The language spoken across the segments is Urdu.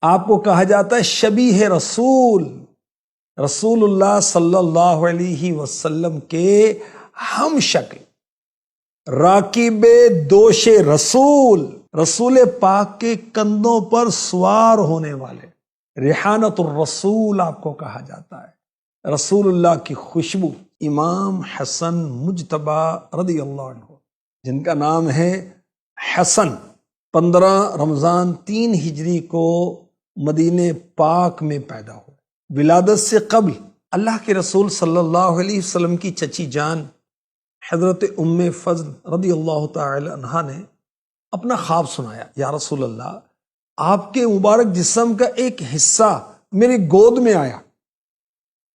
آپ کو کہا جاتا ہے شبیہ رسول، رسول اللہ صلی اللہ علیہ وسلم کے ہم شکل، راکب دوش رسول، رسول پاک کے کندھوں پر سوار ہونے والے، ریحانت الرسول آپ کو کہا جاتا ہے، رسول اللہ کی خوشبو۔ امام حسن مجتبی رضی اللہ عنہ، جن کا نام ہے حسن، 15 رمضان 3 ہجری کو مدینہ پاک میں پیدا ہوئے۔ ولادت سے قبل اللہ کے رسول صلی اللہ علیہ وسلم کی چچی جان حضرت ام فضل رضی اللہ تعالی عنہا نے اپنا خواب سنایا، یا رسول اللہ، آپ کے مبارک جسم کا ایک حصہ میری گود میں آیا،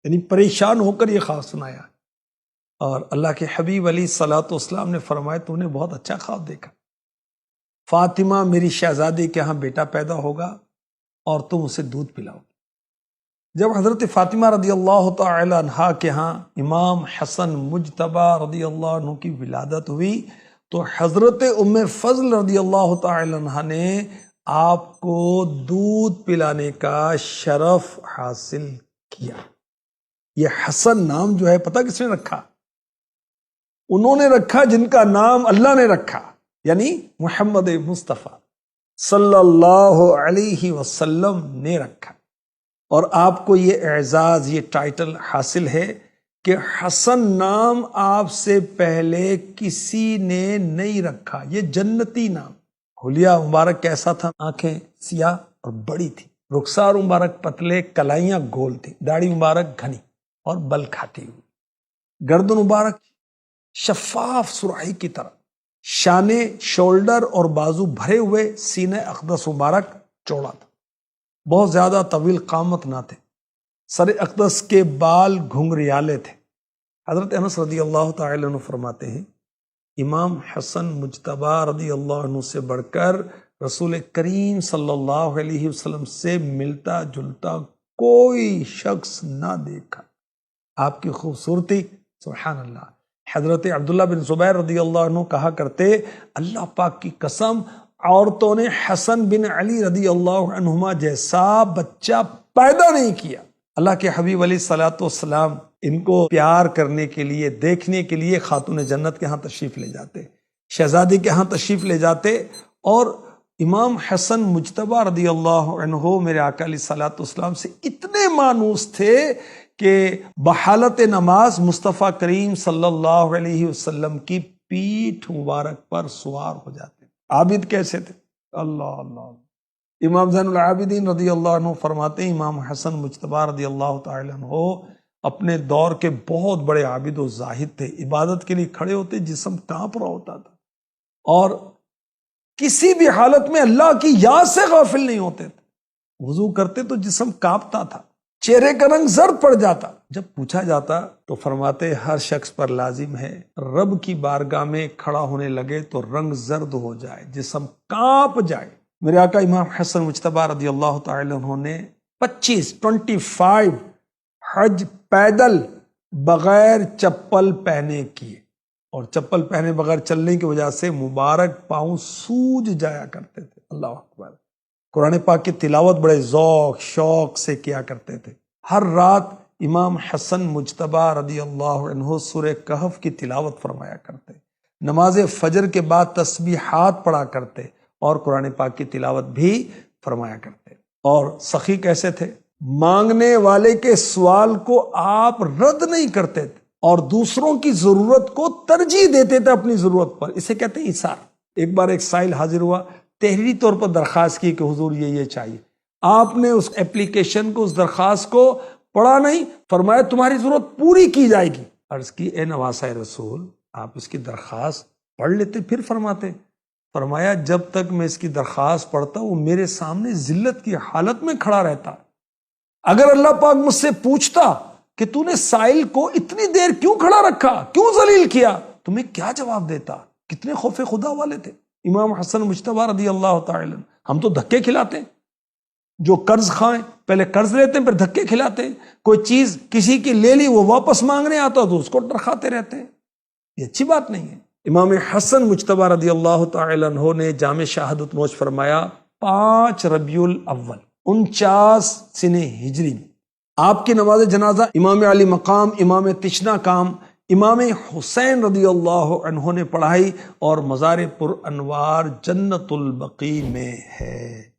یعنی پریشان ہو کر یہ خواب سنایا، اور اللہ کے حبیب علیہ الصلوۃ والسلام نے فرمایا تو نے بہت اچھا خواب دیکھا، فاطمہ میری شہزادی کے ہاں بیٹا پیدا ہوگا اور تم اسے دودھ پلاؤ۔ جب حضرت فاطمہ رضی اللہ تعالی عنہا کے ہاں امام حسن مجتبی رضی اللہ عنہ کی ولادت ہوئی تو حضرت ام فضل رضی اللہ تعالی عنہا نے آپ کو دودھ پلانے کا شرف حاصل کیا۔ یہ حسن نام جو ہے پتہ کس نے رکھا؟ انہوں نے رکھا جن کا نام اللہ نے رکھا، یعنی محمد مصطفیٰ صلی اللہ علیہ وسلم نے رکھا۔ اور آپ کو یہ اعزاز، یہ ٹائٹل حاصل ہے کہ حسن نام آپ سے پہلے کسی نے نہیں رکھا، یہ جنتی نام۔ حلیہ مبارک کیسا تھا؟ آنکھیں سیاہ اور بڑی تھی، رخسار مبارک پتلے، کلائیاں گول تھی، داڑھی مبارک گھنی اور بل کھاتی ہوئی، گردن مبارک شفاف سراہی کی طرح، شانے، شولڈر اور بازو بھرے ہوئے، سینہ اقدس مبارک چوڑا تھا، بہت زیادہ طویل قامت نہ تھے، سر اقدس کے بال گھنگریالے تھے۔ حضرت انس رضی اللہ تعالی عنہ فرماتے ہیں امام حسن مجتبی رضی اللہ عنہ سے بڑھ کر رسول کریم صلی اللہ علیہ وسلم سے ملتا جلتا کوئی شخص نہ دیکھا۔ آپ کی خوبصورتی، سبحان اللہ۔ حضرت عبداللہ بن زبیر رضی اللہ عنہ کہا کرتے، اللہ پاک کی قسم، عورتوں نے حسن بن علی رضی اللہ عنہما جیسا بچہ پیدا نہیں کیا۔ اللہ کے حبیب علیہ الصلوۃ والسلام ان کو پیار کرنے کے لیے، دیکھنے کے لیے خاتون جنت کے ہاں تشریف لے جاتے، شہزادی کے ہاں تشریف لے جاتے، اور امام حسن مجتبی رضی اللہ عنہ میرے آقا علیہ الصلوۃ والسلام سے اتنے مانوس تھے کہ بحالت نماز مصطفیٰ کریم صلی اللہ علیہ وسلم کی پیٹھ مبارک پر سوار ہو جاتے۔ عابد کیسے تھے؟ اللہ اللہ۔ امام زین العابدین رضی اللہ عنہ فرماتے ہیں امام حسن مجتبی رضی اللہ تعالی عنہ اپنے دور کے بہت بڑے عابد و زاہد تھے، عبادت کے لیے کھڑے ہوتے جسم کانپ رہا ہوتا تھا، اور کسی بھی حالت میں اللہ کی یاد سے غافل نہیں ہوتے تھے، وضو کرتے تو جسم کانپتا تھا، چہرے کا رنگ زرد پڑ جاتا۔ جب پوچھا جاتا تو فرماتے ہر شخص پر لازم ہے رب کی بارگاہ میں کھڑا ہونے لگے تو رنگ زرد ہو جائے، جسم کانپ جائے۔ میرے آقا امام حسن مجتبی رضی اللہ تعالی عنہ نے 25 حج پیدل بغیر چپل پہنے کیے، اور چپل پہنے بغیر چلنے کی وجہ سے مبارک پاؤں سوج جایا کرتے تھے۔ اللہ اکبر۔ قرآن پاک کی تلاوت بڑے ذوق شوق سے کیا کرتے تھے۔ ہر رات امام حسن مجتبی رضی اللہ عنہ سورہ کہف کی تلاوت فرمایا کرتے، نماز فجر کے بعد تسبیحات پڑھا کرتے، اور قرآن پاک کی تلاوت بھی فرمایا کرتے۔ اور سخی کیسے تھے؟ مانگنے والے کے سوال کو آپ رد نہیں کرتے تھے، اور دوسروں کی ضرورت کو ترجیح دیتے تھے اپنی ضرورت پر، اسے کہتے ہیں ایثار۔ ایک بار ایک سائل حاضر ہوا، تحریری طور پر درخواست کی کہ حضور یہ چاہیے، آپ نے اس ایپلیکیشن کو، اس درخواست کو پڑھا نہیں، فرمایا تمہاری ضرورت پوری کی جائے گی۔ عرض کی اے نواسۂ رسول، آپ اس کی درخواست پڑھ لیتے پھر فرماتے؟ فرمایا جب تک میں اس کی درخواست پڑھتا وہ میرے سامنے ذلت کی حالت میں کھڑا رہتا، اگر اللہ پاک مجھ سے پوچھتا کہ تو نے سائل کو اتنی دیر کیوں کھڑا رکھا، کیوں ذلیل کیا، تمہیں کیا جواب دیتا؟ کتنے خوف خدا والے تھے امام حسن مجتبی رضی اللہ تعالی عنہ۔ ہم تو دھکے کھلاتے ہیں، جو قرض خائیں پہلے قرض لیتے ہیں پھر دھکے کھلاتے ہیں، کوئی چیز کسی کی لے لی وہ واپس مانگنے آتا تو اس کو ڈرخاتے رہتے ہیں، یہ اچھی بات نہیں ہے۔ امام حسن مجتبی رضی اللہ تعالی عنہ نے جامع شہادت نوش فرمایا 5 ربیع الاول 49 سنہ ہجری میں آپ کی نماز جنازہ امام علی مقام، امام تشنا کام، امام حسین رضی اللہ عنہ نے پڑھائی اور مزار پر انوار جنت البقیع میں ہے۔